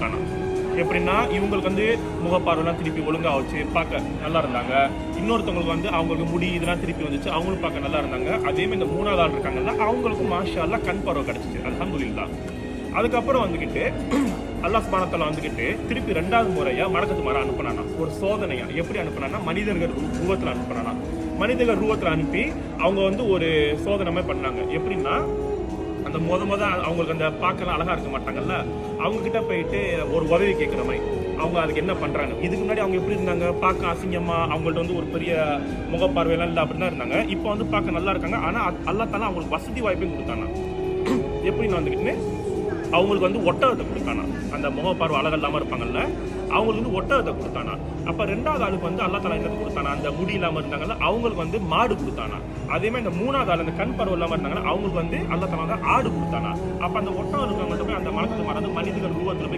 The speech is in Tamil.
கொடுத்தானா. எப்படின்னா இவங்களுக்கு வந்து முகப்பார்வைலாம் திருப்பி ஒழுங்கா வச்சு பார்க்க நல்லா இருந்தாங்க. இன்னொருத்தவங்களுக்கு வந்து அவங்களுக்கு முடி இதெல்லாம் திருப்பி வந்துச்சு, அவங்களும் பார்க்க நல்லா இருந்தாங்க. அதே மாதிரி இந்த 3வது ஆள் இருக்காங்கல்ல, அவங்களுக்கும் மாஷா அல்லாஹ் கண் பார்வை கிடைச்சிச்சு, அல்ஹம்துலில்லாஹ். அதுக்கப்புறம் வந்துக்கிட்டு அல்லாஹ் சுப்ஹானஹு வ தஆலா வந்துக்கிட்டு திருப்பி 2வது முறையா மலக்குல் மௌத் அனுப்புனானா. ஒரு சோதனையா எப்படி அனுப்புனானா, மனிதர்கள் ரூபத்தில் அனுப்புனானா. மனிதர்கள் ரூபத்தில் அனுப்பி அவங்க வந்து ஒரு சோதனை மாதிரி பண்ணாங்க. எப்படின்னா அந்த அவங்களுக்கு அந்த பார்க்கலாம் அழகா இருக்க மாட்டாங்கல்ல, அவங்க கிட்ட போயிட்டு ஒரு உதவி கேட்குற மாதிரி அவங்க அதுக்கு என்ன பண்றாங்க. இதுக்கு முன்னாடி அவங்க எப்படி இருந்தாங்க, பார்க்க அசிங்கமா, அவங்கள்ட்ட வந்து ஒரு பெரிய முகப்பார்வையெல்லாம் இல்லை அப்படின்னு தான் இருந்தாங்க. இப்போ வந்து பார்க்க நல்லா இருக்காங்க. ஆனா அல்லாஹ் தஆலா அவங்களுக்கு வசதி வாய்ப்பையும் கொடுத்தானா. எப்படின்னு வந்துக்கிட்டு அவங்களுக்கு வந்து ஒட்டகத்தை கொடுத்தானா. அந்த முகப்பார்வை அழகு இல்லாமல் இருப்பாங்கல்ல, அவங்களுக்கு வந்து ஒட்டகத்தை கொடுத்தானா. அப்போ 2வது ஆளுக்கு வந்து அல்லாஹ் தஆலா என்னது கொடுத்தானா, அந்த முடி இல்லாமல் இருந்தாங்கல்ல, அவங்களுக்கு வந்து மாடு கொடுத்தானா. அதே மாதிரி இந்த 3வது ஆள் அந்த கண் பார்வை இல்லாமல் இருந்தாங்கன்னா அவங்களுக்கு வந்து அல்லாஹ் தஆலா வந்து ஆடு கொடுத்தானா. அப்போ அந்த ஒட்டகம் இருக்கவங்கள்ட்ட போய் அந்த மலக்குல் மௌத் வந்து மனிதர்கள் ரூபத்தில் போய்